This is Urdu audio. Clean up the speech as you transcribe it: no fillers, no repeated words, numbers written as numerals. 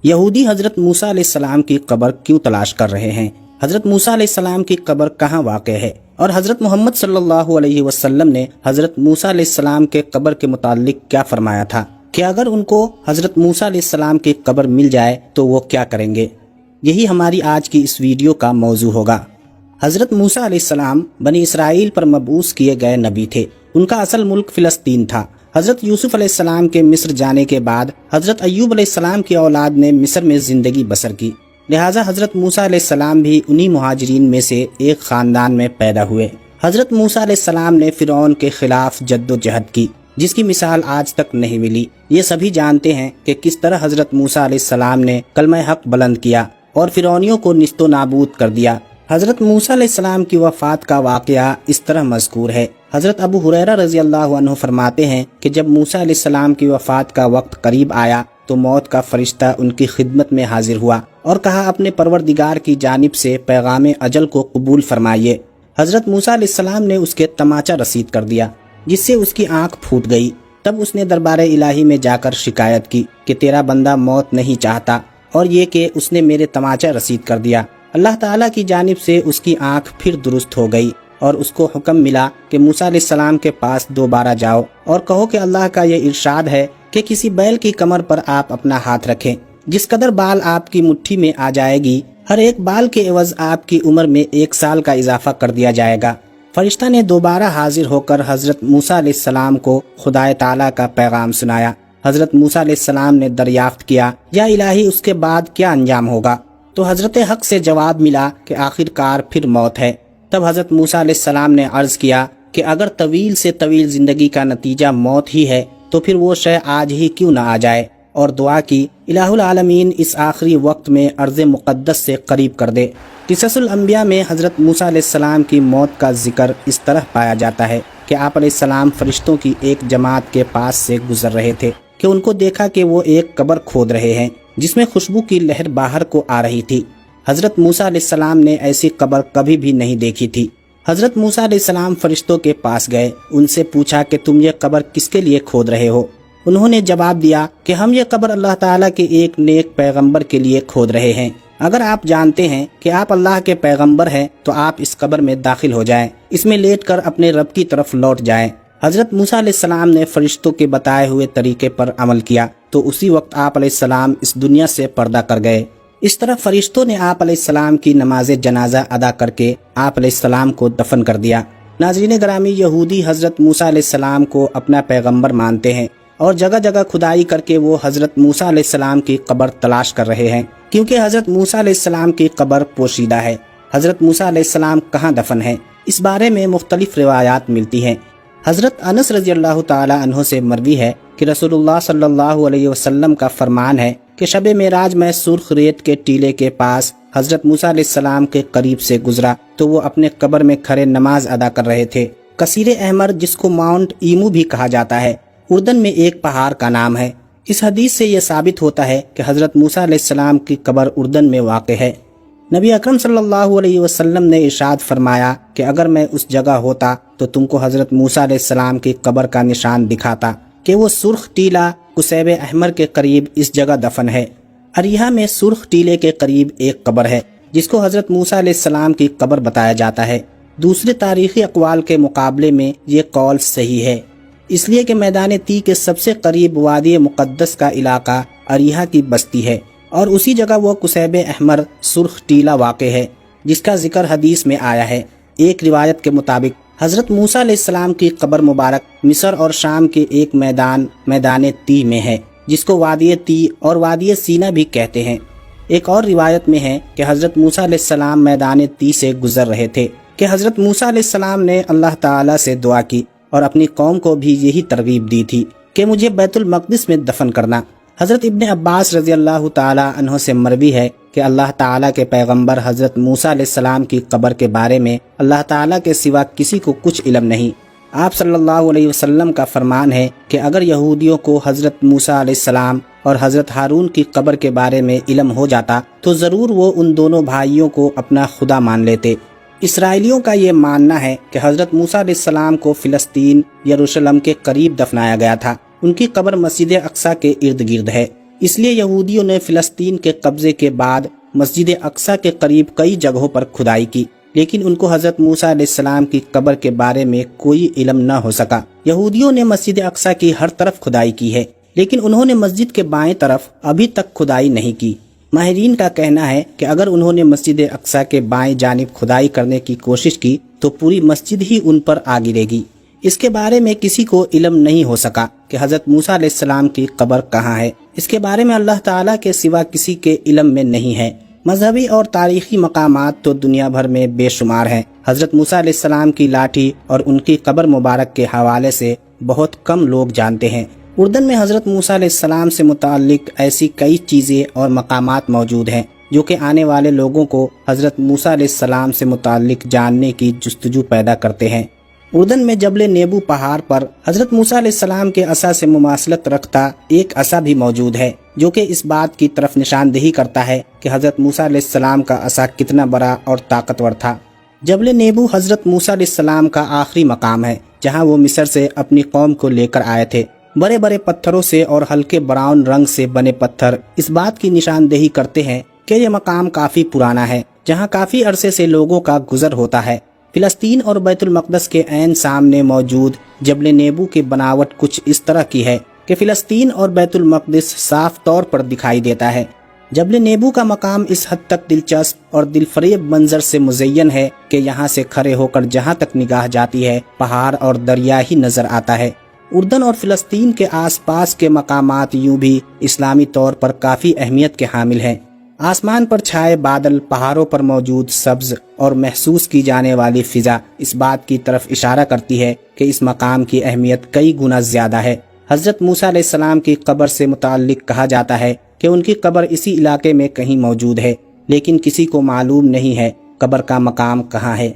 یہودی حضرت موسیٰ علیہ السلام کی قبر کیوں تلاش کر رہے ہیں؟ حضرت موسیٰ علیہ السلام کی قبر کہاں واقع ہے؟ اور حضرت محمد صلی اللہ علیہ وسلم نے حضرت موسیٰ علیہ السلام کے قبر کے متعلق کیا فرمایا تھا کہ اگر ان کو حضرت موسیٰ علیہ السلام کی قبر مل جائے تو وہ کیا کریں گے؟ یہی ہماری آج کی اس ویڈیو کا موضوع ہوگا۔ حضرت موسیٰ علیہ السلام بنی اسرائیل پر مبعوث کیے گئے نبی تھے۔ ان کا اصل ملک فلسطین تھا۔ حضرت یوسف علیہ السلام کے مصر جانے کے بعد حضرت ایوب علیہ السلام کی اولاد نے مصر میں زندگی بسر کی، لہٰذا حضرت موسیٰ علیہ السلام بھی انہی مہاجرین میں سے ایک خاندان میں پیدا ہوئے۔ حضرت موسیٰ علیہ السلام نے فرعون کے خلاف جد و جہد کی، جس کی مثال آج تک نہیں ملی۔ یہ سبھی جانتے ہیں کہ کس طرح حضرت موسیٰ علیہ السلام نے کلمہ حق بلند کیا اور فرعونیوں کو نیست و نابود کر دیا۔ حضرت موسیٰ علیہ السلام کی وفات کا واقعہ اس طرح مذکور ہے۔ حضرت ابو ہریرہ رضی اللہ عنہ فرماتے ہیں کہ جب موسیٰ علیہ السلام کی وفات کا وقت قریب آیا تو موت کا فرشتہ ان کی خدمت میں حاضر ہوا اور کہا اپنے پروردگار کی جانب سے پیغام اجل کو قبول فرمائیے۔ حضرت موسیٰ علیہ السلام نے اس کے تماچا رسید کر دیا، جس سے اس کی آنکھ پھوٹ گئی۔ تب اس نے دربار الہی میں جا کر شکایت کی کہ تیرا بندہ موت نہیں چاہتا، اور یہ کہ اس نے میرے تماچا رسید کر دیا۔ اللہ تعالیٰ کی جانب سے اس کی آنکھ پھر درست ہو گئی اور اس کو حکم ملا کہ موسیٰ علیہ السلام کے پاس دوبارہ جاؤ اور کہو کہ اللہ کا یہ ارشاد ہے کہ کسی بیل کی کمر پر آپ اپنا ہاتھ رکھیں، جس قدر بال آپ کی مٹھی میں آ جائے گی، ہر ایک بال کے عوض آپ کی عمر میں 1 سال کا اضافہ کر دیا جائے گا۔ فرشتہ نے دوبارہ حاضر ہو کر حضرت موسیٰ علیہ السلام کو خدا تعالیٰ کا پیغام سنایا۔ حضرت موسیٰ علیہ السلام نے دریافت کیا، یا الہی اس کے بعد کیا انجام ہوگا؟ تو حضرت حق سے جواب ملا کہ آخر کار پھر موت ہے۔ تب حضرت موسیٰ علیہ السلام نے عرض کیا کہ اگر طویل سے طویل زندگی کا نتیجہ موت ہی ہے تو پھر وہ شے آج ہی کیوں نہ آ جائے، اور دعا کی الہ العالمین اس آخری وقت میں ارض مقدس سے قریب کر دے۔ قصص الانبیاء میں حضرت موسیٰ علیہ السلام کی موت کا ذکر اس طرح پایا جاتا ہے کہ آپ علیہ السلام فرشتوں کی ایک جماعت کے پاس سے گزر رہے تھے کہ ان کو دیکھا کہ وہ ایک قبر کھود رہے ہیں جس میں خوشبو کی لہر باہر کو آ رہی تھی۔ حضرت موسیٰ علیہ السلام نے ایسی قبر کبھی بھی نہیں دیکھی تھی۔ حضرت موسیٰ علیہ السلام فرشتوں کے پاس گئے، ان سے پوچھا کہ تم یہ قبر کس کے لیے کھود رہے ہو؟ انہوں نے جواب دیا کہ ہم یہ قبر اللہ تعالیٰ کے ایک نیک پیغمبر کے لیے کھود رہے ہیں۔ اگر آپ جانتے ہیں کہ آپ اللہ کے پیغمبر ہیں تو آپ اس قبر میں داخل ہو جائیں، اس میں لیٹ کر اپنے رب کی طرف لوٹ جائیں۔ حضرت موسیٰ علیہ السلام نے فرشتوں کے بتائے ہوئے طریقے پر عمل کیا تو اسی وقت آپ علیہ السلام اس دنیا سے پردہ کر گئے۔ اس طرح فرشتوں نے آپ علیہ السلام کی نماز جنازہ ادا کر کے آپ علیہ السلام کو دفن کر دیا۔ ناظرین گرامی، یہودی حضرت موسیٰ علیہ السلام کو اپنا پیغمبر مانتے ہیں اور جگہ جگہ کھدائی کر کے وہ حضرت موسیٰ علیہ السلام کی قبر تلاش کر رہے ہیں، کیونکہ حضرت موسیٰ علیہ السلام کی قبر پوشیدہ ہے۔ حضرت موسیٰ علیہ السلام کہاں دفن ہیں، اس بارے میں مختلف روایات ملتی ہیں۔ حضرت انس رضی اللہ تعالی عنہ سے مروی ہے کہ رسول اللہ صلی اللہ علیہ وسلم کا فرمان ہے کہ شب معراج میں سرخ ریت کے ٹیلے کے پاس حضرت موسیٰ علیہ السلام کے قریب سے گزرا تو وہ اپنے قبر میں کھڑے نماز ادا کر رہے تھے۔ کثیر احمر، جس کو ماؤنٹ ایمو بھی کہا جاتا ہے، اردن میں ایک پہاڑ کا نام ہے۔ اس حدیث سے یہ ثابت ہوتا ہے کہ حضرت موسیٰ علیہ السلام کی قبر اردن میں واقع ہے۔ نبی اکرم صلی اللہ علیہ وسلم نے ارشاد فرمایا کہ اگر میں اس جگہ ہوتا تو تم کو حضرت موسیٰ علیہ السلام کی قبر کا نشان دکھاتا کہ وہ سرخ ٹیلہ قصیب احمر کے قریب اس جگہ دفن ہے۔ اریحہ میں سرخ ٹیلے کے قریب ایک قبر ہے جس کو حضرت موسیٰ علیہ السلام کی قبر بتایا جاتا ہے۔ دوسرے تاریخی اقوال کے مقابلے میں یہ قول صحیح ہے، اس لیے کہ میدان تی کے سب سے قریب وادی مقدس کا علاقہ اریحہ کی بستی ہے، اور اسی جگہ وہ قصیب احمر سرخ ٹیلہ واقع ہے جس کا ذکر حدیث میں آیا ہے۔ ایک روایت کے مطابق حضرت موسیٰ علیہ السلام کی قبر مبارک مصر اور شام کے ایک میدان تی میں ہے، جس کو وادی تی اور وادی سینا بھی کہتے ہیں۔ ایک اور روایت میں ہے کہ حضرت موسیٰ علیہ السلام میدان تی سے گزر رہے تھے کہ حضرت موسیٰ علیہ السلام نے اللہ تعالیٰ سے دعا کی اور اپنی قوم کو بھی یہی ترغیب دی تھی کہ مجھے بیت المقدس میں دفن کرنا۔ حضرت ابن عباس رضی اللہ تعالی عنہ سے مروی ہے کہ اللہ تعالیٰ کے پیغمبر حضرت موسیٰ علیہ السلام کی قبر کے بارے میں اللہ تعالیٰ کے سوا کسی کو کچھ علم نہیں۔ آپ صلی اللہ علیہ وسلم کا فرمان ہے کہ اگر یہودیوں کو حضرت موسیٰ علیہ السلام اور حضرت ہارون کی قبر کے بارے میں علم ہو جاتا تو ضرور وہ ان دونوں بھائیوں کو اپنا خدا مان لیتے۔ اسرائیلیوں کا یہ ماننا ہے کہ حضرت موسیٰ علیہ السلام کو فلسطین یروشلم کے قریب دفنایا گیا تھا۔ ان کی قبر مسجد اقصی کے ارد گرد ہے۔ اس لیے یہودیوں نے فلسطین کے قبضے کے بعد مسجد اقصی کے قریب کئی جگہوں پر کھدائی کی، لیکن ان کو حضرت موسیٰ علیہ السلام کی قبر کے بارے میں کوئی علم نہ ہو سکا۔ یہودیوں نے مسجد اقصی کی ہر طرف کھدائی کی ہے، لیکن انہوں نے مسجد کے بائیں طرف ابھی تک کھدائی نہیں کی۔ ماہرین کا کہنا ہے کہ اگر انہوں نے مسجد اقصی کے بائیں جانب کھدائی کرنے کی کوشش کی تو پوری مسجد ہی ان پر آ گرے گی۔ اس کے بارے میں کسی کو علم نہیں ہو سکا کہ حضرت موسیٰ علیہ السلام کی قبر کہاں ہے۔ اس کے بارے میں اللہ تعالیٰ کے سوا کسی کے علم میں نہیں ہے۔ مذہبی اور تاریخی مقامات تو دنیا بھر میں بے شمار ہیں۔ حضرت موسیٰ علیہ السلام کی لاٹھی اور ان کی قبر مبارک کے حوالے سے بہت کم لوگ جانتے ہیں۔ اردن میں حضرت موسیٰ علیہ السلام سے متعلق ایسی کئی چیزیں اور مقامات موجود ہیں جو کہ آنے والے لوگوں کو حضرت موسیٰ علیہ السلام سے متعلق جاننے کی جستجو پیدا کرتے ہیں۔ اردن میں جبل نیبو پہاڑ پر حضرت موسیٰ علیہ السلام کے عصا سے مماثلت رکھتا ایک عصا بھی موجود ہے، جو کہ اس بات کی طرف نشاندہی کرتا ہے کہ حضرت موسیٰ علیہ السلام کا عصا کتنا بڑا اور طاقتور تھا۔ جبل نیبو حضرت موسیٰ علیہ السلام کا آخری مقام ہے جہاں وہ مصر سے اپنی قوم کو لے کر آئے تھے۔ بڑے بڑے پتھروں سے اور ہلکے براؤن رنگ سے بنے پتھر اس بات کی نشاندہی کرتے ہیں کہ یہ مقام کافی پرانا ہے، جہاں کافی عرصے سے لوگوں کا گزر ہوتا ہے۔ فلسطین اور بیت المقدس کے عین سامنے موجود جبل نیبو کی بناوٹ کچھ اس طرح کی ہے کہ فلسطین اور بیت المقدس صاف طور پر دکھائی دیتا ہے۔ جبل نیبو کا مقام اس حد تک دلچسپ اور دلفریب منظر سے مزین ہے کہ یہاں سے کھڑے ہو کر جہاں تک نگاہ جاتی ہے پہاڑ اور دریا ہی نظر آتا ہے۔ اردن اور فلسطین کے آس پاس کے مقامات یوں بھی اسلامی طور پر کافی اہمیت کے حامل ہیں۔ آسمان پر چھائے بادل، پہاڑوں پر موجود سبز اور محسوس کی جانے والی فضا اس بات کی طرف اشارہ کرتی ہے کہ اس مقام کی اہمیت کئی گنا زیادہ ہے۔ حضرت موسیٰ علیہ السلام کی قبر سے متعلق کہا جاتا ہے کہ ان کی قبر اسی علاقے میں کہیں موجود ہے، لیکن کسی کو معلوم نہیں ہے قبر کا مقام کہاں ہے۔